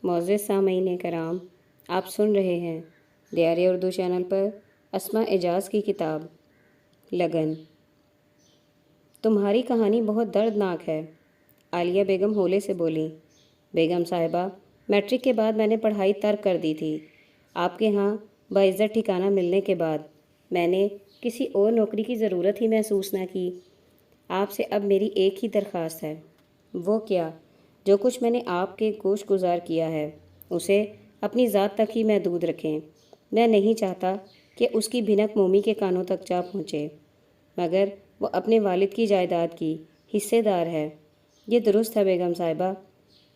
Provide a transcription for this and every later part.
معزز سامعین کرام، آپ سن رہے ہیں دیار اردو چینل پر اسماء اعجاز کی کتاب لگن۔ تمہاری کہانی بہت دردناک ہے، عالیہ بیگم ہولے سے بولیں۔ بیگم صاحبہ، میٹرک کے بعد میں نے پڑھائی ترک کر دی تھی۔ آپ کے ہاں باعزت ٹھکانہ ملنے کے بعد میں نے کسی اور نوکری کی ضرورت ہی محسوس نہ کی۔ آپ سے اب میری ایک ہی درخواست ہے۔ وہ کیا؟ جو کچھ میں نے آپ کے گوش گزار کیا ہے اسے اپنی ذات تک ہی محدود رکھیں۔ میں نہیں چاہتا کہ اس کی بھنک مومی کے کانوں تک جا پہنچے، مگر وہ اپنے والد کی جائیداد کی حصے دار ہے۔ یہ درست ہے بیگم صاحبہ،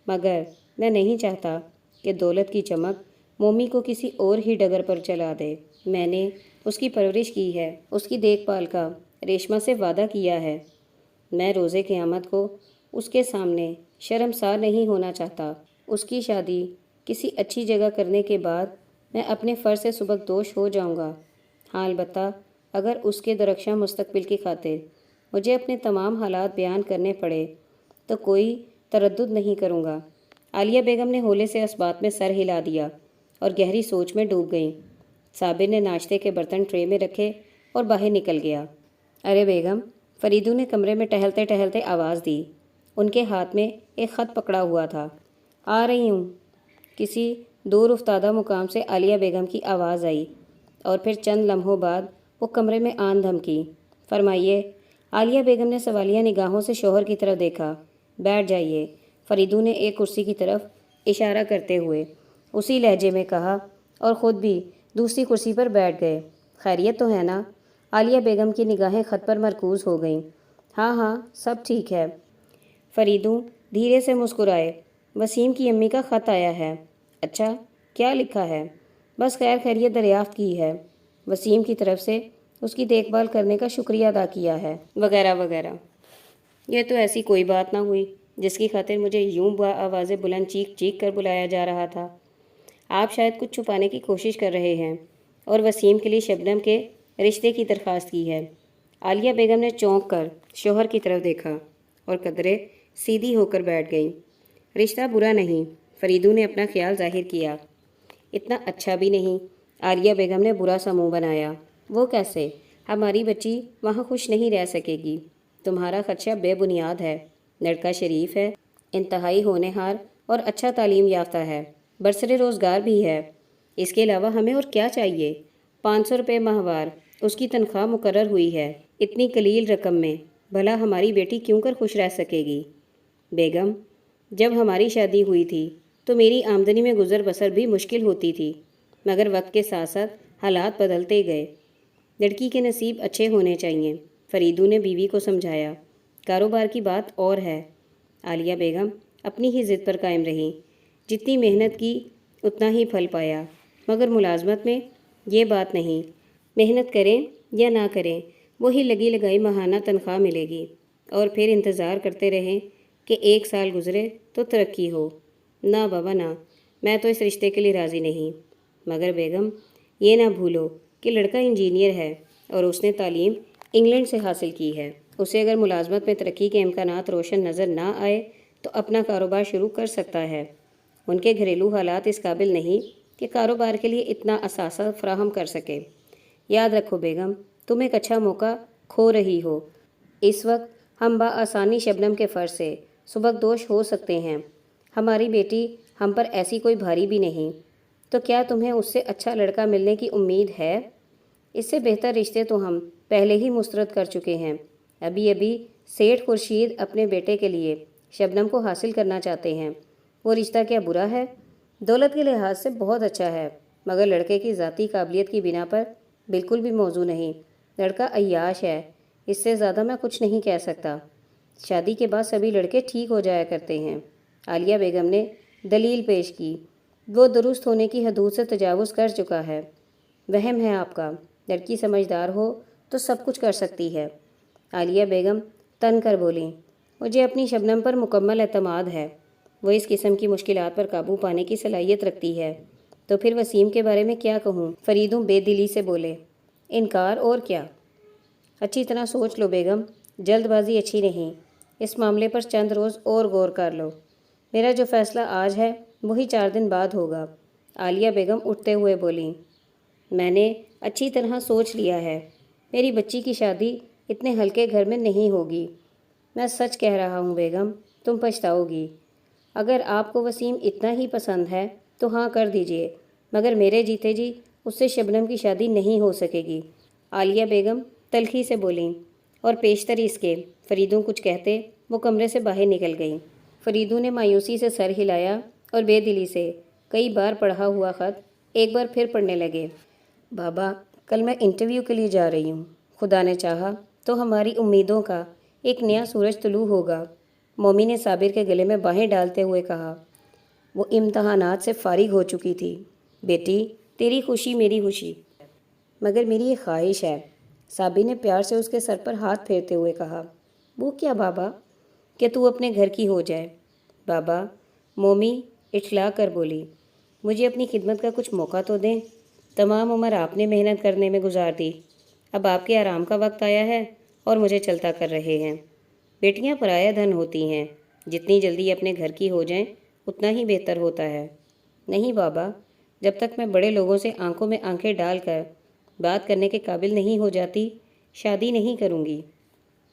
مگر میں نہیں چاہتا کہ دولت کی چمک مومی کو کسی اور ہی ڈگر پر چلا دے۔ میں نے اس کی پرورش کی ہے، اس کی دیکھ بھال کا ریشمہ سے وعدہ کیا ہے۔ میں روزے قیامت کو اس کے سامنے شرمسار نہیں ہونا چاہتا۔ اس کی شادی کسی اچھی جگہ کرنے کے بعد میں اپنے فرض سے سبکدوش ہو جاؤں گا۔ ہاں، البتہ اگر اس کے درخشاں مستقبل کی خاطر مجھے اپنے تمام حالات بیان کرنے پڑے تو کوئی تردد نہیں کروں گا۔ عالیہ بیگم نے ہولے سے اس بات میں سر ہلا دیا اور گہری سوچ میں ڈوب گئیں۔ صابر نے ناشتے کے برتن ٹرے میں رکھے اور باہر نکل گیا۔ ارے بیگم، فریدو نے کمرے میں ٹہلتے ٹہلتے آواز دی۔ ان کے ہاتھ میں ایک خط پکڑا ہوا تھا۔ آ رہی ہوں، کسی دور افتادہ مقام سے عالیہ بیگم کی آواز آئی، اور پھر چند لمحوں بعد وہ کمرے میں آن دھمکی۔ فرمائیے۔ عالیہ بیگم نے سوالیہ نگاہوں سے شوہر کی طرف دیکھا۔ بیٹھ جائیے، فریدو نے ایک کرسی کی طرف اشارہ کرتے ہوئے اسی لہجے میں کہا، اور خود بھی دوسری کرسی پر بیٹھ گئے۔ خیریت تو ہے نا؟ عالیہ بیگم کی نگاہیں خط پر مرکوز ہو گئیں۔ ہاں ہاں، سب ٹھیک ہے۔ فریدو دھیرے سے مسکرائے۔ وسیم کی امی کا خط آیا ہے۔ اچھا، کیا لکھا ہے؟ بس خیر خیریت دریافت کی ہے، وسیم کی طرف سے اس کی دیکھ بھال کرنے کا شکریہ ادا کیا ہے، وغیرہ وغیرہ۔ یہ تو ایسی کوئی بات نہ ہوئی جس کی خاطر مجھے یوں آواز بلند چیخ چیخ کر بلایا جا رہا تھا۔ آپ شاید کچھ چھپانے کی کوشش کر رہے ہیں اور وسیم کے لیے شبنم کے رشتے کی درخواست کی ہے۔ عالیہ بیگم نے چونک کر شوہر کی طرف دیکھا اور قدرے سیدھی ہو کر بیٹھ گئیں۔ رشتہ برا نہیں، فریدو نے اپنا خیال ظاہر کیا۔ اتنا اچھا بھی نہیں، عالیہ بیگم نے برا سا منہ بنایا۔ وہ کیسے؟ ہماری بچی وہاں خوش نہیں رہ سکے گی۔ تمہارا خدشہ بے بنیاد ہے۔ لڑکا شریف ہے، انتہائی ہونہار اور اچھا تعلیم یافتہ ہے، برسر روزگار بھی ہے۔ اس کے علاوہ ہمیں اور کیا چاہیے؟ 500 روپے ماہوار اس کی تنخواہ مقرر ہوئی ہے۔ اتنی قلیل رقم میں بھلا ہماری بیٹی کیوں کر خوش رہ سکے گی؟ بیگم، جب ہماری شادی ہوئی تھی تو میری آمدنی میں گزر بسر بھی مشکل ہوتی تھی، مگر وقت کے ساتھ ساتھ حالات بدلتے گئے۔ لڑکی کے نصیب اچھے ہونے چاہیے، فریدو نے بیوی کو سمجھایا۔ کاروبار کی بات اور ہے۔ عالیہ بیگم اپنی ہی ضد پر قائم رہیں۔ جتنی محنت کی اتنا ہی پھل پایا، مگر ملازمت میں یہ بات نہیں۔ محنت کریں یا نہ کریں، وہی لگی لگائی ماہانہ تنخواہ ملے گی، اور پھر انتظار کرتے رہیں کہ 1 سال گزرے تو ترقی ہو۔ نہ بابا نہ، میں تو اس رشتے کے لیے راضی نہیں۔ مگر بیگم، یہ نہ بھولو کہ لڑکا انجینئر ہے اور اس نے تعلیم انگلینڈ سے حاصل کی ہے۔ اسے اگر ملازمت میں ترقی کے امکانات روشن نظر نہ آئے تو اپنا کاروبار شروع کر سکتا ہے۔ ان کے گھریلو حالات اس قابل نہیں کہ کاروبار کے لیے اتنا اثاثہ فراہم کر سکے۔ یاد رکھو بیگم، تم ایک اچھا موقع کھو رہی ہو۔ اس وقت ہم بآسانی شبنم کے فرض سے سبکدوش ہو سکتے ہیں۔ ہماری بیٹی ہم پر ایسی کوئی بھاری بھی نہیں، تو کیا تمہیں اس سے اچھا لڑکا ملنے کی امید ہے؟ اس سے بہتر رشتے تو ہم پہلے ہی مسترد کر چکے ہیں۔ ابھی سیٹھ خورشید اپنے بیٹے کے لیے شبنم کو حاصل کرنا چاہتے ہیں۔ وہ رشتہ کیا برا ہے؟ دولت کے لحاظ سے بہت اچھا ہے، مگر لڑکے کی ذاتی قابلیت کی بنا پر بالکل بھی موزوں نہیں۔ لڑکا عیاش ہے، اس سے زیادہ میں کچھ نہیں کہہ سکتا۔ شادی کے بعد سبھی لڑکے ٹھیک ہو جایا کرتے ہیں۔ عالیہ بیگم نے دلیل پیش کی۔ وہ درست ہونے کی حدود سے تجاوز کر چکا ہے۔ وہم ہے آپ کا، لڑکی سمجھدار ہو تو سب کچھ کر سکتی ہے۔ عالیہ بیگم تن کر بولیں، مجھے اپنی شبنم پر مکمل اعتماد ہے۔ وہ اس قسم کی مشکلات پر قابو پانے کی صلاحیت رکھتی ہے۔ تو پھر وسیم کے بارے میں کیا کہوں؟ فریدو بے دلی سے بولے۔ انکار اور کیا؟ اچھی طرح سوچ لو بیگم، جلد بازی اچھی نہیں۔ اس معاملے پر چند روز اور غور کر لو۔ میرا جو فیصلہ آج ہے وہی 4 دن بعد ہوگا۔ عالیہ بیگم اٹھتے ہوئے بولیں، میں نے اچھی طرح سوچ لیا ہے، میری بچی کی شادی اتنے ہلکے گھر میں نہیں ہوگی۔ میں سچ کہہ رہا ہوں بیگم، تم پچھتاؤ گی۔ اگر آپ کو وسیم اتنا ہی پسند ہے تو ہاں کر دیجئے، مگر میرے جیتے جی اس سے شبنم کی شادی نہیں ہو سکے گی۔ عالیہ بیگم تلخی سے بولیں، اور پیشتر اس کے فریدوں کچھ کہتے وہ کمرے سے باہر نکل گئیں۔ فریدوں نے مایوسی سے سر ہلایا اور بے دلی سے کئی بار پڑھا ہوا خط ایک بار پھر پڑھنے لگے۔ بابا، کل میں انٹرویو کے لیے جا رہی ہوں، خدا نے چاہا تو ہماری امیدوں کا ایک نیا سورج طلوع ہوگا۔ مومی نے صابر کے گلے میں باہیں ڈالتے ہوئے کہا۔ وہ امتحانات سے فارغ ہو چکی تھی۔ بیٹی، تیری خوشی میری خوشی، مگر میری یہ خواہش ہے، صابر نے پیار سے اس کے سر پر ہاتھ پھیرتے ہوئے کہا۔ وہ کیا بابا؟ کہ تو اپنے گھر کی ہو جائے۔ بابا، مومی اٹھلا کر بولی، مجھے اپنی خدمت کا کچھ موقع تو دیں۔ تمام عمر آپ نے محنت کرنے میں گزار دی، اب آپ کے آرام کا وقت آیا ہے اور مجھے چلتا کر رہے ہیں۔ بیٹیاں پرایا دھن ہوتی ہیں، جتنی جلدی اپنے گھر کی ہو جائیں اتنا ہی بہتر ہوتا ہے۔ نہیں بابا، جب تک میں بڑے لوگوں سے آنکھوں میں آنکھیں ڈال کر بات کرنے کے قابل نہیں ہو جاتی، شادی نہیں کروں گی۔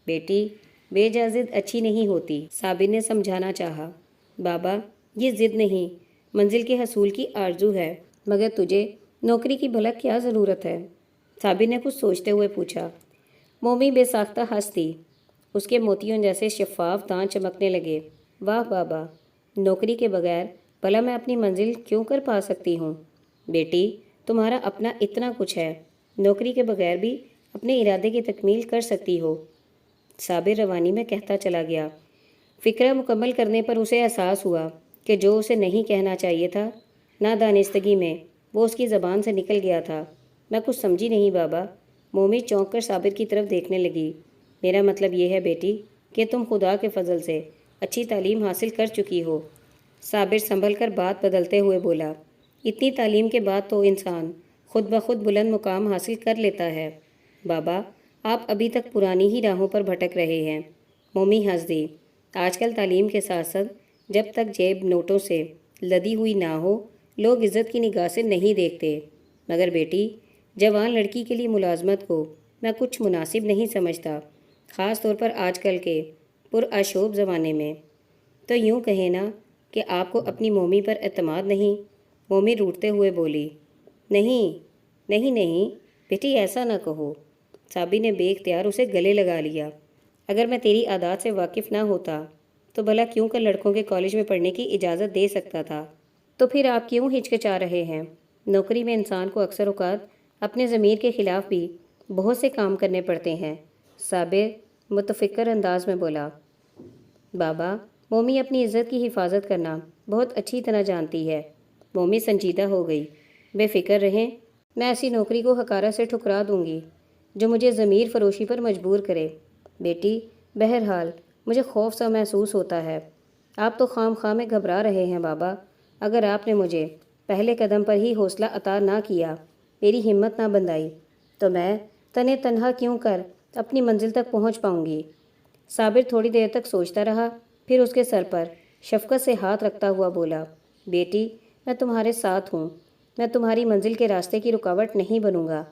بیٹی، بے جا ضد اچھی نہیں ہوتی، صابر نے سمجھانا چاہا۔ بابا، یہ ضد نہیں، منزل کے حصول کی آرزو ہے، مگر تجھے نوکری کی بھلا کیا ضرورت ہے؟ صابر نے کچھ سوچتے ہوئے پوچھا۔ مومی بے ساختہ ہنس دی، اس کے موتیوں جیسے شفاف دانت چمکنے لگے۔ واہ بابا، نوکری کے بغیر بھلا میں اپنی منزل کیوں کر پا سکتی ہوں؟ بیٹی، تمہارا اپنا اتنا کچھ ہے، نوکری کے بغیر بھی اپنے ارادے کی تکمیل کر سکتی ہو۔ صابر روانی میں کہتا چلا گیا۔ فکرہ مکمل کرنے پر اسے احساس ہوا کہ جو اسے نہیں کہنا چاہیے تھا، نادانستگی میں وہ اس کی زبان سے نکل گیا تھا۔ میں کچھ سمجھی نہیں بابا۔ مومی چونک کر صابر کی طرف دیکھنے لگی۔ میرا مطلب یہ ہے بیٹی کہ تم خدا کے فضل سے اچھی تعلیم حاصل کر چکی ہو۔ صابر سنبھل کر بات بدلتے ہوئے بولا، اتنی تعلیم کے بعد تو انسان خود بخود بلند مقام حاصل کر لیتا ہے۔ بابا، آپ ابھی تک پرانی ہی راہوں پر بھٹک رہے ہیں۔ مومی ہنس دی۔ آج کل تعلیم کے ساتھ ساتھ جب تک جیب نوٹوں سے لدی ہوئی نہ ہو، لوگ عزت کی نگاہ سے نہیں دیکھتے۔ مگر بیٹی، جوان لڑکی کے لیے ملازمت کو میں کچھ مناسب نہیں سمجھتا، خاص طور پر آج کل کے پرآشوب زمانے میں۔ تو یوں کہیں نا کہ آپ کو اپنی مومی پر اعتماد نہیں؟ مومی روٹتے ہوئے بولی۔ نہیں نہیں نہیں بیٹی، ایسا نہ کہو۔ صابر نے بے اختیار اسے گلے لگا لیا۔ اگر میں تیری عادات سے واقف نہ ہوتا تو بھلا کیوں کر لڑکوں کے کالج میں پڑھنے کی اجازت دے سکتا تھا؟ تو پھر آپ کیوں ہچکچا رہے ہیں؟ نوکری میں انسان کو اکثر اوقات اپنے ضمیر کے خلاف بھی بہت سے کام کرنے پڑتے ہیں۔ صابر متفکر انداز میں بولا۔ بابا، مومی اپنی عزت کی حفاظت کرنا بہت اچھی طرح جانتی ہے۔ مومی سنجیدہ ہو گئی۔ بے فکر رہیں، میں ایسی نوکری کو حقارت سے ٹھکرا دوں گی جو مجھے ضمیر فروشی پر مجبور کرے۔ بیٹی، بہرحال مجھے خوف سا محسوس ہوتا ہے۔ آپ تو خام خواہ میں گھبرا رہے ہیں بابا۔ اگر آپ نے مجھے پہلے قدم پر ہی حوصلہ عطا نہ کیا، میری ہمت نہ بندھائی، تو میں تنے تنہا کیوں کر اپنی منزل تک پہنچ پاؤں گی۔ صابر تھوڑی دیر تک سوچتا رہا، پھر اس کے سر پر شفقت سے ہاتھ رکھتا ہوا بولا، بیٹی، میں تمہارے ساتھ ہوں، میں تمہاری منزل کے راستے کی رکاوٹ نہیں بنوں گا۔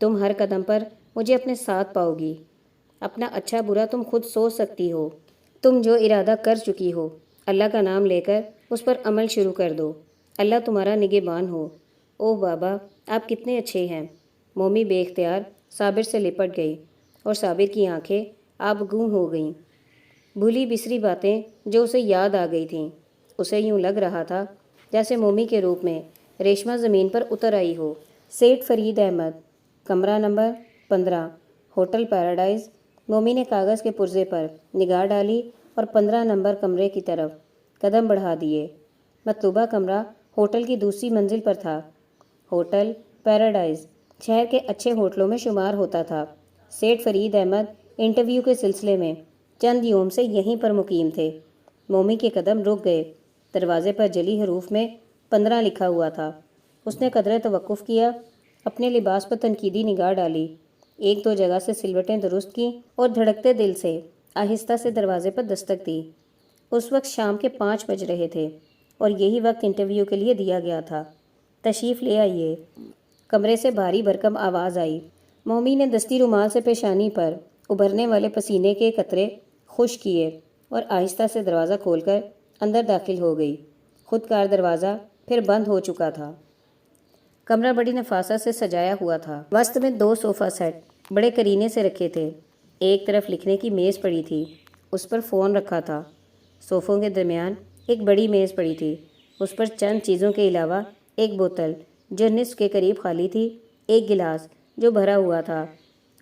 تم ہر قدم پر مجھے اپنے ساتھ پاؤ گی۔ اپنا اچھا برا تم خود سوچ سکتی ہو۔ تم جو ارادہ کر چکی ہو، اللہ کا نام لے کر اس پر عمل شروع کر دو۔ اللہ تمہارا نگہبان ہو۔ اوہ بابا، آپ کتنے اچھے ہیں۔ مومی بے اختیار صابر سے لپٹ گئی اور صابر کی آنکھیں آبگوں ہو گئیں۔ بھولی بسری باتیں جو اسے یاد آ گئی تھیں، اسے یوں لگ رہا تھا جیسے مومی کے روپ میں ریشمہ زمین پر اتر آئی ہو۔ سیٹھ فرید احمد، کمرہ نمبر 15، ہوٹل پیراڈائز۔ مومی نے کاغذ کے پرزے پر نگاہ ڈالی اور 15 نمبر کمرے کی طرف قدم بڑھا دیے۔ مطلوبہ کمرہ ہوٹل کی دوسری منزل پر تھا۔ ہوٹل پیراڈائز شہر کے اچھے ہوٹلوں میں شمار ہوتا تھا۔ سیٹھ فرید احمد انٹرویو کے سلسلے میں چند یوم سے یہیں پر مقیم تھے۔ مومی کے قدم رک گئے۔ دروازے پر جلی حروف میں 15 لکھا ہوا تھا۔ اس نے قدرے توقف کیا، اپنے لباس پر تنقیدی نگاہ ڈالی، ایک دو جگہ سے سلوٹیں درست کیں اور دھڑکتے دل سے آہستہ سے دروازے پر دستک دی۔ اس وقت شام کے 5 بج رہے تھے اور یہی وقت انٹرویو کے لیے دیا گیا تھا۔ تشریف لے آئیے۔ کمرے سے بھاری بھرکم آواز آئی۔ مومی نے دستی رومال سے پیشانی پر ابھرنے والے پسینے کے قطرے خشک کیے اور آہستہ سے دروازہ کھول کر اندر داخل ہو گئی۔ خود کار دروازہ پھر بند ہو چکا تھا۔ کمرہ بڑی نفاست سے سجایا ہوا تھا۔ وسط میں 2 صوفہ سیٹ بڑے کرینے سے رکھے تھے۔ ایک طرف لکھنے کی میز پڑی تھی، اس پر فون رکھا تھا۔ صوفوں کے درمیان ایک بڑی میز پڑی تھی، اس پر چند چیزوں کے علاوہ ایک بوتل جو نصف کے قریب خالی تھی، ایک گلاس جو بھرا ہوا تھا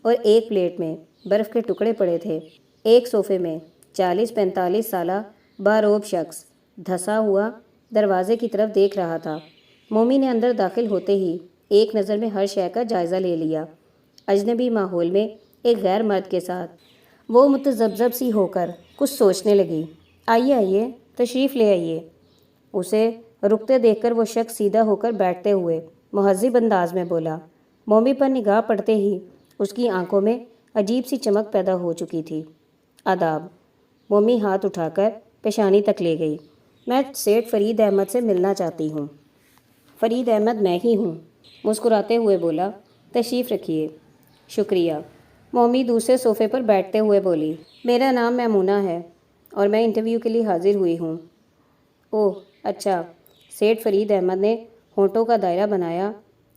اور ایک پلیٹ میں برف کے ٹکڑے پڑے تھے۔ ایک صوفے میں 40-45 سالہ باروب شخص دھسا ہوا دروازے کی طرف دیکھ رہا تھا۔ مومی نے اندر داخل ہوتے ہی ایک نظر میں ہر شے کا جائزہ لے لیا۔ اجنبی ماحول میں ایک غیر مرد کے ساتھ وہ متذبذب سی ہو کر کچھ سوچنے لگی۔ آئیے آئیے، تشریف لے آئیے۔ اسے رکتے دیکھ کر وہ شخص سیدھا ہو کر بیٹھتے ہوئے مہذب انداز میں بولا۔ مومی پر نگاہ پڑتے ہی اس کی آنکھوں میں عجیب سی چمک پیدا ہو چکی تھی۔ آداب۔ مومی ہاتھ اٹھا کر پیشانی تک لے گئی۔ میں سیٹھ فرید احمد سے ملنا چاہتی ہوں۔ فرید احمد میں ہی ہوں، مسکراتے ہوئے بولا۔ تشریف رکھیے۔ شکریہ۔ مومی دوسرے صوفے پر بیٹھتے ہوئے بولی۔ میرا نام میمونہ ہے اور میں انٹرویو کے لیے حاضر ہوئی ہوں۔ اوہ اچھا۔ سیٹھ فرید احمد نے ہونٹوں کا دائرہ بنایا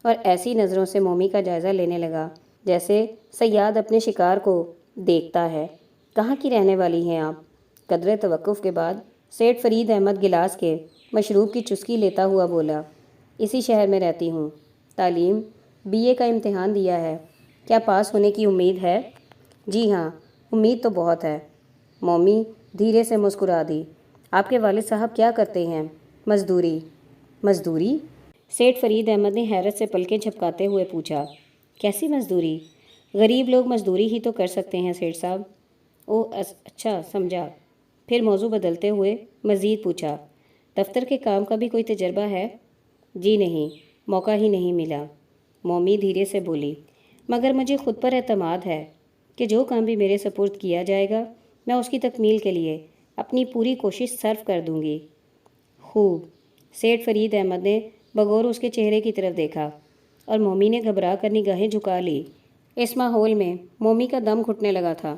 اور ایسی نظروں سے مومی کا جائزہ لینے لگا جیسے صیاد اپنے شکار کو دیکھتا ہے۔ کہاں کی رہنے والی ہیں آپ؟ قدرے توقف کے بعد سیٹھ فرید احمد گلاس کے مشروب کی چسکی لیتا ہوا بولا۔ اسی شہر میں رہتی ہوں۔ تعلیم؟ BA کا امتحان دیا ہے۔ کیا پاس ہونے کی امید ہے؟ جی ہاں، امید تو بہت ہے۔ مومی دھیرے سے مسکرا دی۔ آپ کے والد صاحب کیا کرتے ہیں؟ مزدوری۔ مزدوری؟ سیٹھ فرید احمد نے حیرت سے پلکیں جھپکاتے ہوئے پوچھا۔ کیسی مزدوری؟ غریب لوگ مزدوری ہی تو کر سکتے ہیں سیٹھ صاحب۔ اوہ اچھا، سمجھا۔ پھر موضوع بدلتے ہوئے مزید پوچھا۔ دفتر کے کام کا بھی کوئی تجربہ ہے؟ جی نہیں، موقع ہی نہیں ملا۔ مومی دھیرے سے بولی۔ مگر مجھے خود پر اعتماد ہے کہ جو کام بھی میرے سپرد کیا جائے گا میں اس کی تکمیل کے لیے اپنی پوری کوشش صرف کر دوں گی۔ خوب۔ سیٹھ فرید احمد نے بغور اس کے چہرے کی طرف دیکھا اور مومی نے گھبرا کر نگاہیں جھکا لی۔ اس ماحول میں مومی کا دم گھٹنے لگا تھا۔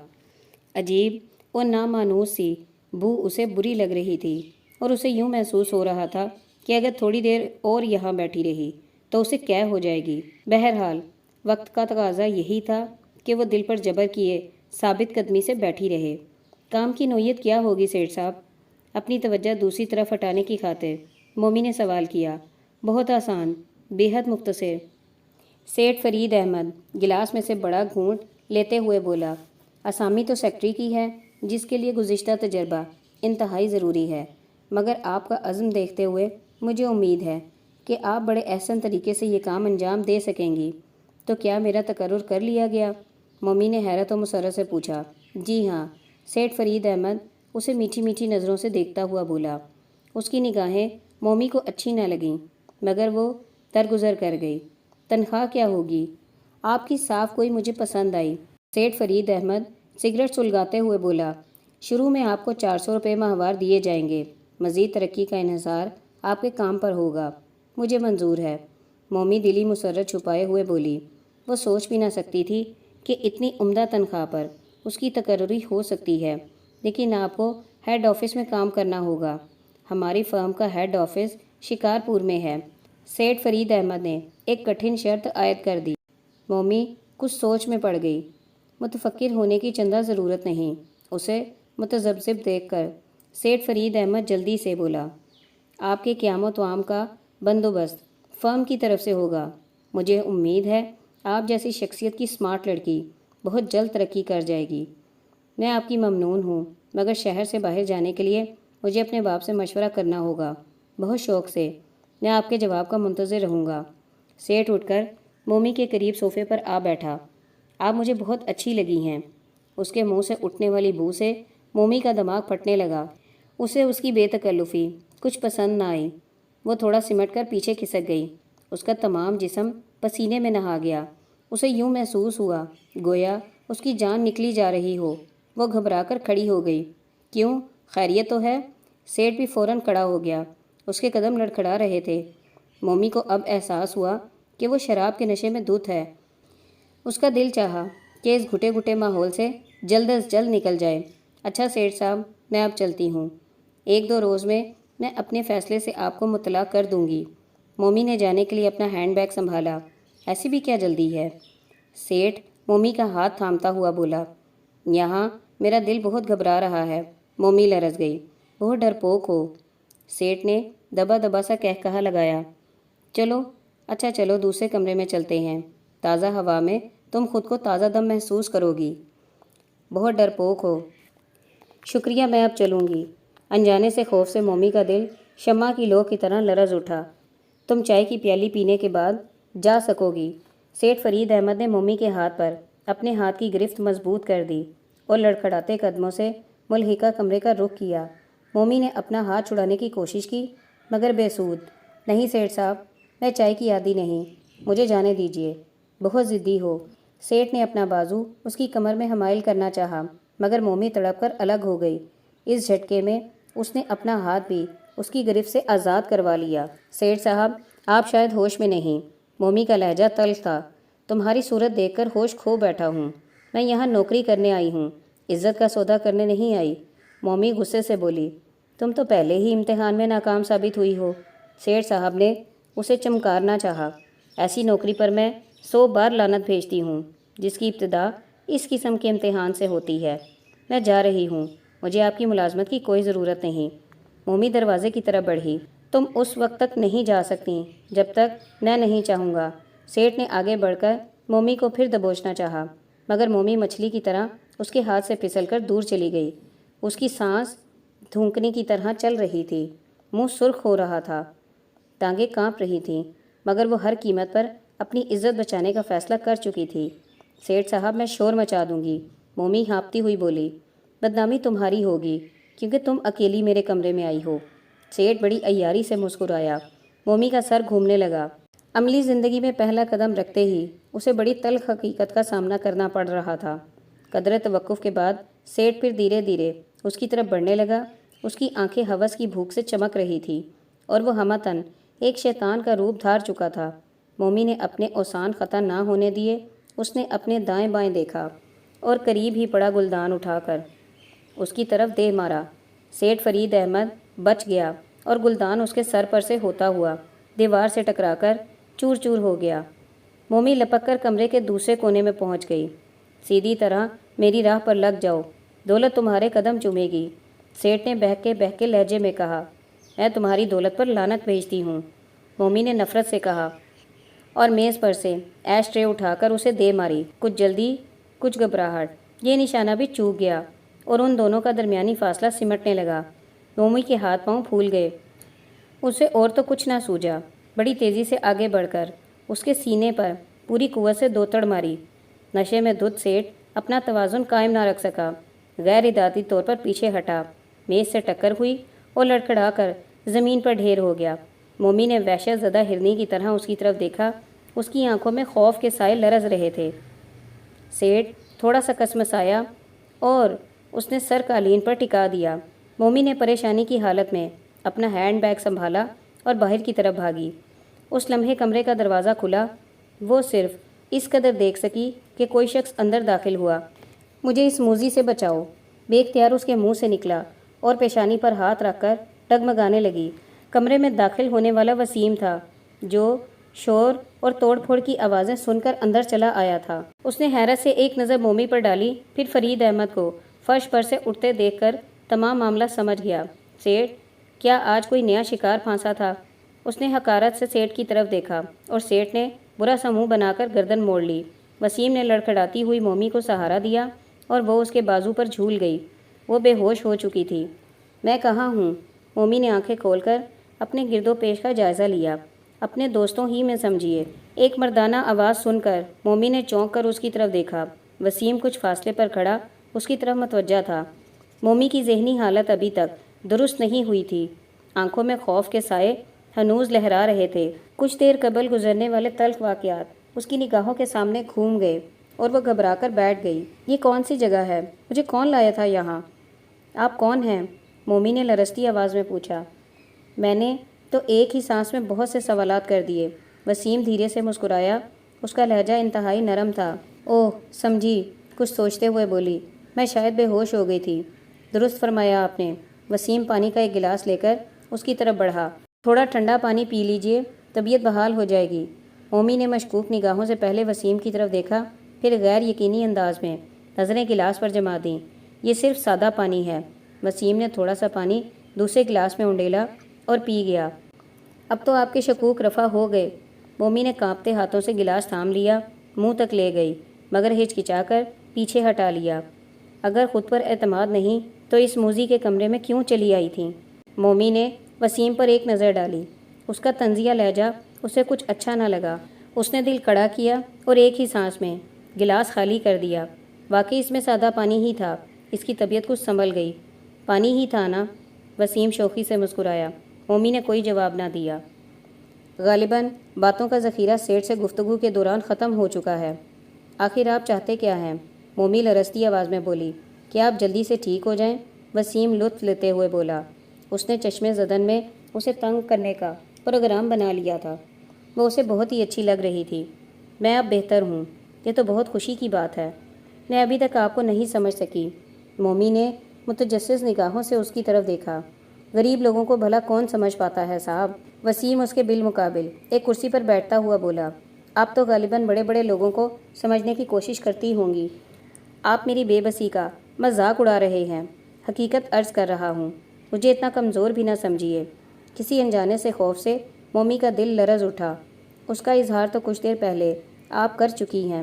عجیب اور نامانوس سی بو اسے بری لگ رہی تھی اور اسے یوں محسوس ہو رہا تھا کہ اگر تھوڑی دیر اور یہاں بیٹھی رہی تو اسے قے ہو جائے گی۔ بہرحال وقت کا تقاضا یہی تھا کہ وہ دل پر جبر کیے ثابت قدمی سے بیٹھی رہے۔ کام کی نوعیت کیا ہوگی سیٹھ صاحب؟ اپنی توجہ دوسری طرف ہٹانے کی خاطر مومی نے سوال کیا۔ بہت آسان، بے حد مختصر۔ سیٹھ فرید احمد گلاس میں سے بڑا گھونٹ لیتے ہوئے بولا۔ اسامی تو سیکٹری کی ہے جس کے لیے گزشتہ تجربہ انتہائی ضروری ہے، مگر آپ کا عزم دیکھتے ہوئے مجھے امید ہے کہ آپ بڑے احسن طریقے سے یہ کام انجام دے سکیں گی۔ تو کیا میرا تقرر کر لیا گیا؟ مومی نے حیرت و مسرت سے پوچھا۔ جی ہاں، سیٹھ فرید احمد اسے میٹھی میٹھی نظروں سے دیکھتا ہوا بولا۔ اس کی نگاہیں مومی کو اچھی نہ لگیں مگر وہ درگزر کر گئی۔ تنخواہ کیا ہوگی؟ آپ کی صاف کوئی مجھے پسند آئی۔ سیٹھ فرید احمد سگریٹ سلگاتے ہوئے بولا۔ شروع میں آپ کو 400 روپے ماہوار دیے جائیں گے، مزید ترقی کا انحصار آپ کے کام پر ہوگا۔ مجھے منظور ہے۔ مومی دلی مسرت چھپائے ہوئے بولی۔ وہ سوچ بھی نہ سکتی تھی کہ اتنی عمدہ تنخواہ پر اس کی تقرری ہو سکتی ہے، لیکن آپ کو ہیڈ آفس میں کام کرنا ہوگا۔ ہماری فرم کا ہیڈ آفس شکارپور میں ہے۔ سیٹھ فرید احمد نے ایک کٹھن شرط عائد کر دی۔ مومی کچھ سوچ میں پڑ گئی۔ متفکر ہونے کی چندہ ضرورت نہیں۔ اسے متذبذب دیکھ کر سیٹھ فرید احمد جلدی سے بولا۔ آپ کے قیام و طعام کا بندوبست فرم کی طرف سے ہوگا۔ مجھے امید ہے آپ جیسی شخصیت کی سمارٹ لڑکی بہت جلد ترقی کر جائے گی۔ میں آپ کی ممنون ہوں، مگر شہر سے باہر جانے کے لیے مجھے اپنے باپ سے مشورہ کرنا ہوگا۔ بہت شوق سے۔ میں آپ کے جواب کا منتظر رہوں گا۔ سیٹھ اٹھ کر مومی کے قریب صوفے پر آ بیٹھا۔ آپ مجھے بہت اچھی لگی ہیں۔ اس کے منہ سے اٹھنے والی بو سے مومی کا دماغ پھٹنے لگا۔ اسے اس کی بے تکلفی کچھ پسند نہ آئی۔ وہ تھوڑا سمٹ کر پیچھے کھسک گئی۔ اس کا تمام جسم پسینے میں نہا گیا۔ اسے یوں محسوس ہوا گویا اس کی جان نکلی جا رہی ہو۔ وہ گھبرا کر کھڑی ہو گئی۔ کیوں، خیریت تو ہے؟ سیٹھ بھی فوراً کھڑا ہو گیا۔ اس کے قدم لڑکھڑا رہے تھے۔ مومی کو اب احساس ہوا کہ وہ شراب کے نشے میں دھت ہے۔ اس کا دل چاہا کہ اس گھٹے گھٹے ماحول سے جلد از جلد نکل جائے۔ اچھا سیٹھ صاحب، میں اب چلتی ہوں، 1-2 روز میں اپنے فیصلے سے آپ کو مطلع کر دوں گی۔ مومی نے جانے کے لیے اپنا ہینڈ بیگ سنبھالا۔ ایسی بھی کیا جلدی ہے؟ سیٹھ مومی کا ہاتھ تھامتا ہوا بولا۔ یہاں میرا دل بہت گھبرا رہا ہے۔ مومی لرز گئی۔ بہت ڈرپوک ہو، سیٹھ نے دبا دبا سا کہا لگایا۔ اچھا چلو دوسرے کمرے میں چلتے ہیں، تازہ ہوا میں تم خود کو تازہ دم محسوس کرو گی۔ بہت ڈرپوک ہو۔ شکریہ، میں اب چلوں گی۔ انجانے سے خوف سے مومی کا دل شمع کی لو کی طرح لرز اٹھا۔ تم چائے کی پیالی پینے کے بعد جا سکو گی۔ سیٹھ فرید احمد نے مومی کے ہاتھ پر اپنے ہاتھ کی گرفت مضبوط کر دی اور لڑکھڑاتے قدموں سے ملحقہ کمرے کا رخ کیا۔ مومی نے اپنا ہاتھ چھڑانے کی کوشش کی مگر بے سود۔ نہیں سیٹھ صاحب، میں چائے کی عادی نہیں، مجھے جانے دیجیے۔ بہت ضدی ہو۔ سیٹھ نے اپنا بازو اس کی کمر میں حمائل کرنا چاہا مگر مومی تڑپ کر الگ ہو گئی۔ اس جھٹکے میں اس نے اپنا ہاتھ بھی اس کی گرفت سے آزاد کروا لیا۔ سیٹھ صاحب، آپ شاید ہوش میں نہیں۔ مومی کا لہجہ تلخ تھا۔ تمہاری صورت دیکھ کر ہوش کھو بیٹھا ہوں۔ میں یہاں نوکری کرنے آئی ہوں، عزت کا سودا کرنے نہیں آئی۔ مومی غصے سے بولی۔ تم تو پہلے ہی امتحان میں ناکام ثابت ہوئی ہو۔ سیٹھ صاحب نے اسے چمکارنا چاہا۔ ایسی نوکری پر میں 100 بار لعنت بھیجتی ہوں جس کی ابتدا اس قسم کے امتحان سے ہوتی ہے۔ میں جا رہی ہوں، مجھے آپ کی ملازمت کی کوئی ضرورت نہیں۔ مومی دروازے کی طرف بڑھی۔ تم اس وقت تک نہیں جا سکتی جب تک میں نہیں چاہوں گا۔ سیٹھ نے آگے بڑھ کر مومی کو پھر دبوچنا چاہا مگر مومی مچھلی کی طرح اس کے ہاتھ سے پھسل کر دور چلی گئی۔ اس کی سانس دھونکنے کی طرح چل رہی تھی، منہ سرخ ہو رہا تھا، ٹانگیں کانپ رہی تھیں مگر وہ ہر قیمت پر اپنی عزت بچانے کا فیصلہ کر چکی تھی۔ سیٹھ صاحب، میں شور مچا دوں گی، مومی ہانپتی ہوئی بولی۔ بدنامی تمہاری ہوگی کیونکہ تم اکیلی میرے کمرے میں آئی ہو۔ سیٹھ بڑی عیاری سے مسکرایا۔ مومی کا سر گھومنے لگا۔ عملی زندگی میں پہلا قدم رکھتے ہی اسے بڑی تلخ حقیقت کا سامنا کرنا پڑ رہا تھا۔ قدرے توقف کے بعد سیٹھ پھر دھیرے دھیرے اس کی طرف بڑھنے لگا۔ اس کی آنکھیں ہوس کی بھوک سے چمک رہی تھی اور وہ ہمتاً ایک شیطان کا روپ دھار چکا تھا۔ مومی نے اپنے اوسان خطا نہ ہونے دیے۔ اس نے اپنے دائیں بائیں دیکھا اور قریب ہی پڑا گلدان اٹھا کر اس کی طرف دے مارا۔ سیٹھ فرید احمد بچ گیا اور گلدان اس کے سر پر سے ہوتا ہوا دیوار سے ٹکرا کر چور چور ہو گیا۔ مومی لپک کر کمرے کے دوسرے کونے میں پہنچ گئی۔ سیدھی طرح میری راہ پر لگ جاؤ، دولت تمہارے قدم چومے گی، سیٹھ نے بہک کے لہجے میں کہا۔ میں تمہاری دولت پر لعنت بھیجتی ہوں، مومی نے نفرت سے کہا اور میز پر سے ایش ٹرے اٹھا کر اسے دے ماری۔ کچھ جلدی کچھ گھبراہٹ، یہ نشانہ بھی چوک گیا اور ان دونوں کا درمیانی فاصلہ سمٹنے لگا۔ مومی کے ہاتھ پاؤں پھول گئے۔ اسے اور تو کچھ نہ سوجا۔ بڑی تیزی سے آگے بڑھ کر اس کے سینے پر پوری قوت سے 2 تڑ ماری۔ نشے میں دھت سیٹھ اپنا توازن قائم نہ رکھ سکا، غیر ارادی طور پر پیچھے ہٹا، میز سے ٹکر ہوئی اور لڑکھڑا کر زمین پر ڈھیر ہو گیا۔ مومی نے وحشت زدہ ہرنی کی طرح اس کی طرف دیکھا۔ اس کی آنکھوں میں خوف کے سائے لرز رہے تھے۔ سیٹھ تھوڑا سا کسمسایا اور اس نے سر قالین پر ٹکا دیا۔ مومی نے پریشانی کی حالت میں اپنا ہینڈ بیگ سنبھالا اور باہر کی طرف بھاگی۔ اس لمحے کمرے کا دروازہ کھلا۔ وہ صرف اس قدر دیکھ سکی کہ کوئی شخص اندر داخل ہوا۔ مجھے اس موذی سے بچاؤ، بے اختیار اس کے منہ سے نکلا اور پیشانی پر ہاتھ رکھ کر ڈگمگانے لگی۔ کمرے میں داخل ہونے والا وسیم تھا جو شور اور توڑ پھوڑ کی آوازیں سن کر اندر چلا آیا تھا۔ اس نے حیرت سے ایک نظر مومی پر ڈالی، پھر فرید احمد کو فرش پر سے اٹھتے دیکھ کر تمام معاملہ سمجھ گیا۔ سیٹھ، کیا آج کوئی نیا شکار پھانسا تھا؟ اس نے حقارت سے سیٹھ کی طرف دیکھا اور سیٹھ نے برا سا منہ بنا کر گردن موڑ لی۔ وسیم نے لڑکھڑاتی ہوئی مومی کو سہارا دیا اور وہ اس کے بازو پر جھول گئی۔ وہ بے ہوش ہو چکی تھی۔ میں کہاں ہوں؟ مومی نے آنکھیں کھول کر اپنے گرد و پیش کا جائزہ لیا۔ اپنے دوستوں ہی میں سمجھیے۔ ایک مردانہ آواز سن کر مومی نے چونک کر اس کی طرف دیکھا۔ وسیم کچھ فاصلے پر کھڑا اس کی طرف متوجہ تھا۔ مومی کی ذہنی حالت ابھی تک درست نہیں ہوئی تھی۔ آنکھوں میں خوف کے سائے ہنوز لہرا رہے تھے۔ کچھ دیر قبل گزرنے والے تلخ واقعات اس کی نگاہوں کے سامنے گھوم گئے اور وہ گھبرا کر بیٹھ گئی۔ یہ کون سی جگہ ہے؟ مجھے کون لایا تھا یہاں؟ آپ کون ہیں؟ مومی نے لرزتی آواز میں پوچھا۔ میں نے تو ایک ہی سانس میں بہت سے سوالات کر دیے۔ وسیم دھیرے سے مسکرایا، اس کا لہجہ انتہائی نرم تھا۔ اوہ سمجھی، کچھ سوچتے ہوئے بولی، میں شاید بے ہوش ہو گئی تھی۔ درست فرمایا آپ نے۔ وسیم پانی کا ایک گلاس لے کر اس کی طرف بڑھا۔ تھوڑا ٹھنڈا پانی پی لیجئے، طبیعت بحال ہو جائے گی۔ مومی نے مشکوک نگاہوں سے پہلے وسیم کی طرف دیکھا، پھر غیر یقینی انداز میں نظریں گلاس پر جما دیں۔ یہ صرف سادہ پانی ہے۔ وسیم نے تھوڑا سا پانی دوسرے گلاس میں انڈیلا اور پی گیا۔ اب تو آپ کے شکوک رفع ہو گئے۔ مومی نے کانپتے ہاتھوں سے گلاس تھام لیا، منہ تک لے گئی، مگر ہچکچا کر پیچھے ہٹا لیا۔ اگر خود پر اعتماد نہیں تو اس موذی کے کمرے میں کیوں چلی آئی تھیں؟ مومی نے وسیم پر ایک نظر ڈالی۔ اس کا طنزیہ لہجہ اسے کچھ اچھا نہ لگا۔ اس نے دل کڑا کیا اور ایک ہی سانس میں گلاس خالی کر دیا۔ واقعی اس میں سادہ پانی ہی تھا۔ اس کی طبیعت کچھ سنبھل گئی۔ پانی ہی تھا نا؟ وسیم شوخی سے مسکرایا۔ مومی نے کوئی جواب نہ دیا۔ غالباً باتوں کا ذخیرہ سیٹھ سے گفتگو کے دوران ختم ہو چکا ہے۔ آخر آپ چاہتے کیا ہیں؟ مومی لرزتی آواز میں بولی۔ کیا آپ جلدی سے ٹھیک ہو جائیں؟ وسیم لطف لیتے ہوئے بولا۔ اس نے چشمے زدن میں اسے تنگ کرنے کا پروگرام بنا لیا تھا۔ وہ اسے بہت ہی اچھی لگ رہی تھی۔ میں اب بہتر ہوں۔ یہ تو بہت خوشی کی بات ہے۔ میں ابھی تک آپ کو نہیں سمجھ سکی۔ مومی نے متجسس نگاہوں سے اس کی طرف دیکھا۔ غریب لوگوں کو بھلا کون سمجھ پاتا ہے صاحب؟ وسیم اس کے بالمقابل ایک کرسی پر بیٹھتا ہوا بولا۔ آپ تو غالباً بڑے بڑے لوگوں کو سمجھنے کی کوشش کرتی ہوں گی۔ آپ میری بے بسی کا مذاق اڑا رہے ہیں۔ حقیقت عرض کر رہا ہوں، مجھے اتنا کمزور بھی نہ سمجھیے۔ کسی انجانے سے خوف سے مومی کا دل لرز اٹھا۔ اس کا اظہار تو کچھ دیر پہلے آپ کر چکی ہیں۔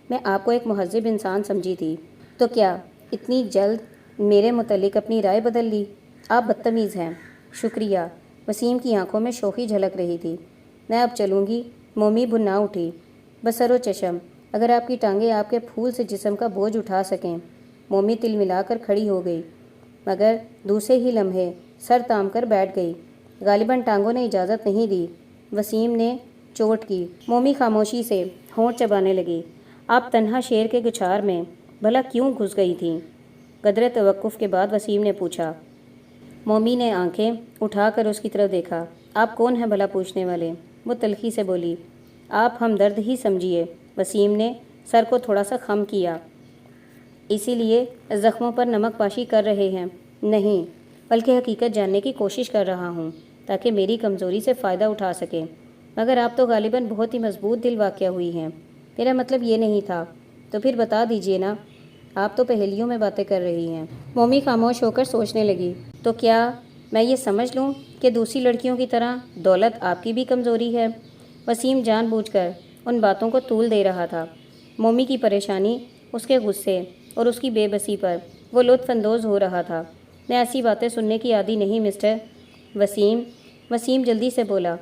میں آپ کو ایک مہذب انسان سمجھی تھی، تو کیا اتنی جلد میرے متعلق اپنی رائے بدل لی؟ آپ بدتمیز ہیں۔ شکریہ۔ وسیم کی آنکھوں میں شوخی جھلک رہی تھی۔ میں اب چلوں گی۔ مومی بھنا اٹھی۔ بسر و چشم، اگر آپ کی ٹانگیں آپ کے پھول سے جسم کا بوجھ اٹھا سکیں۔ مومی تل ملا کر کھڑی ہو گئی، مگر دوسرے ہی لمحے سر تام کر بیٹھ گئی۔ غالباً ٹانگوں نے اجازت نہیں دی۔ وسیم نے چوٹ کی۔ مومی خاموشی سے ہونٹ چبانے لگی۔ آپ تنہا شیر کے گچھار میں بھلا کیوں گھس گئی تھیں؟ قدرے توقف کے بعد وسیم نے پوچھا۔ مومی نے آنکھیں اٹھا کر اس کی طرف دیکھا۔ آپ کون ہیں بھلا پوچھنے والے؟ وہ تلخی سے بولی۔ آپ ہمدرد ہی سمجھیے۔ وسیم نے سر کو تھوڑا سا خم کیا۔ اسی لیے زخموں پر نمک پاشی کر رہے ہیں؟ نہیں، بلکہ حقیقت جاننے کی کوشش کر رہا ہوں تاکہ میری کمزوری سے فائدہ اٹھا سکیں۔ مگر آپ تو غالباً بہت ہی مضبوط دل واقع ہوئی ہیں۔ میرا مطلب یہ نہیں تھا۔ تو پھر بتا دیجیے نا۔ آپ تو پہیلیوں میں باتیں کر رہی ہیں۔ مومی خاموش ہو کر سوچنے لگی۔ تو کیا میں یہ سمجھ لوں کہ دوسری لڑکیوں کی طرح دولت آپ کی بھی کمزوری ہے؟ وسیم جان بوجھ کر ان باتوں کو طول دے رہا تھا۔ مومی کی پریشانی، اس کے غصے اور اس کی بے بسی پر وہ لطف اندوز ہو رہا تھا۔ میں ایسی باتیں سننے کی عادی نہیں مسٹر وسیم جلدی سے بولا۔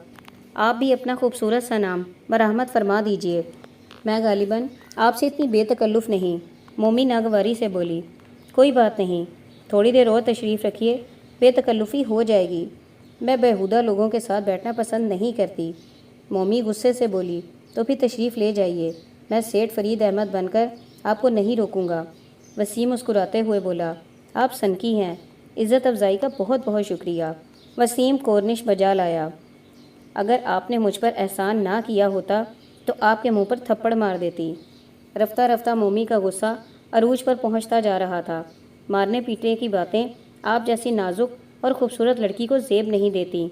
آپ بھی اپنا خوبصورت سا نام مرحمت فرما دیجیے۔ میں غالباً آپ سے اتنی بے تکلف نہیں۔ مومی ناگواری سے بولی۔ کوئی بات نہیں، تھوڑی دیر اور تشریف رکھیے، بے تکلفی ہو جائے گی۔ میں بیہودہ لوگوں کے ساتھ بیٹھنا پسند نہیں کرتی۔ مومی غصے سے بولی۔ تو پھر تشریف لے جائیے، میں سیٹھ فرید احمد بن کر آپ کو نہیں روکوں گا۔ وسیم مسکراتے ہوئے بولا۔ آپ سنکی ہیں۔ عزت افزائی کا بہت بہت شکریہ۔ وسیم کورنش بجا لایا۔ اگر آپ نے مجھ پر احسان نہ کیا ہوتا تو آپ کے منہ پر تھپڑ مار دیتی۔ رفتہ رفتہ مومی کا غصہ عروج پر پہنچتا جا رہا تھا۔ مارنے پیٹنے کی باتیں آپ جیسی نازک اور خوبصورت لڑکی کو زیب نہیں دیتی۔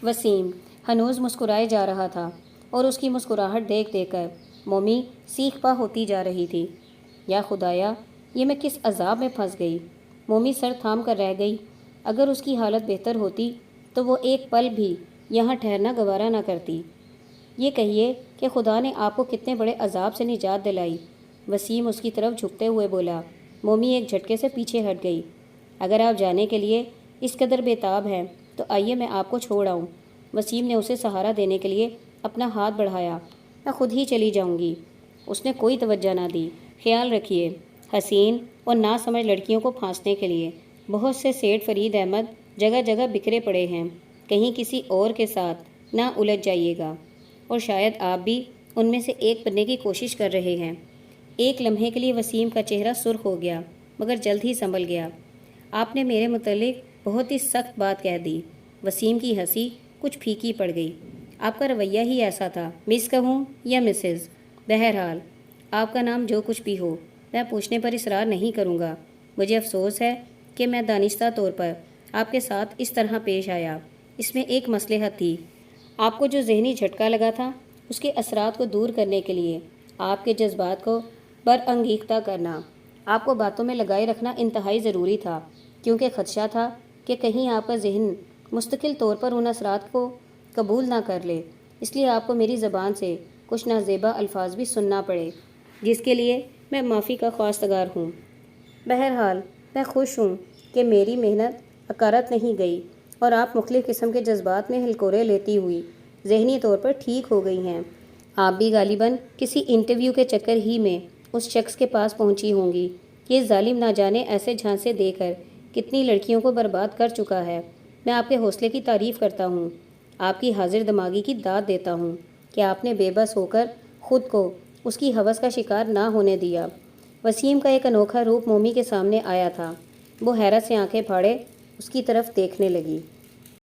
وسیم ہنوز مسکرائے جا رہا تھا اور اس کی مسکراہٹ دیکھ دیکھ کر مومی سیخ پا ہوتی جا رہی تھی۔ یا خدایا، یہ میں کس عذاب میں پھنس گئی؟ مومی سر تھام کر رہ گئی۔ اگر اس کی حالت بہتر ہوتی تو وہ ایک پل بھی یہاں ٹھہرنا گوارا نہ کرتی۔ یہ کہیے کہ خدا نے آپ کو کتنے بڑے عذاب سے نجات دلائی۔ وسیم اس کی طرف جھکتے ہوئے بولا۔ مومی ایک جھٹکے سے پیچھے ہٹ گئی۔ اگر آپ جانے کے لیے اس قدر بےتاب ہیں تو آئیے میں آپ کو چھوڑ آؤں۔ وسیم نے اسے سہارا دینے کے لیے اپنا ہاتھ بڑھایا۔ میں خود ہی چلی جاؤں گی۔ اس نے کوئی توجہ نہ دی۔ خیال رکھیے، حسین اور ناسمجھ لڑکیوں کو پھانسنے کے لیے بہت سے سیٹھ فرید احمد جگہ جگہ بکھرے پڑے ہیں۔ کہیں کسی اور کے ساتھ نہ الجھ جائیے گا، اور شاید آپ بھی ان میں سے ایک بننے کی کوشش کر رہے ہیں۔ ایک لمحے کے لیے وسیم کا چہرہ سرخ ہو گیا، مگر جلد ہی سنبھل گیا۔ آپ نے میرے متعلق بہت ہی سخت بات کہہ دی۔ وسیم کی ہنسی کچھ پھیکی پڑ گئی۔ آپ کا رویہ ہی ایسا تھا، مس کہوں یا مسز؟ بہرحال آپ کا نام جو کچھ بھی ہو، میں پوچھنے پر اصرار نہیں کروں گا۔ مجھے افسوس ہے کہ میں دانستہ طور پر آپ کے ساتھ اس طرح پیش آیا۔ اس میں ایک مصلحت تھی۔ آپ کو جو ذہنی جھٹکا لگا تھا اس کے اثرات کو دور کرنے کے لیے آپ کے جذبات کو برانگیختہ کرنا، آپ کو باتوں میں لگائے رکھنا انتہائی ضروری تھا، کیونکہ خدشہ تھا کہ کہیں آپ کا ذہن مستقل طور پر ان اثرات کو قبول نہ کر لے۔ اس لیے آپ کو میری زبان سے کچھ نازیبا الفاظ بھی سننا پڑے، جس کے لیے میں معافی کا خواستگار ہوں۔ بہرحال میں خوش ہوں کہ میری محنت اکارت نہیں گئی اور آپ مختلف قسم کے جذبات میں ہلکورے لیتی ہوئی ذہنی طور پر ٹھیک ہو گئی ہیں۔ آپ بھی غالباً کسی انٹرویو کے چکر ہی میں اس شخص کے پاس پہنچی ہوں گی۔ یہ ظالم نہ جانے ایسے جھانسے دے کر کتنی لڑکیوں کو برباد کر چکا ہے۔ میں آپ کے حوصلے کی تعریف کرتا ہوں، آپ کی حاضر دماغی کی داد دیتا ہوں کہ آپ نے بے بس ہو کر خود کو اس کی ہوس کا شکار نہ ہونے دیا۔ وسیم کا ایک انوکھا روپ مومی کے سامنے آیا تھا۔ وہ حیرت سے آنکھیں پھاڑے اس کی طرف دیکھنے لگی۔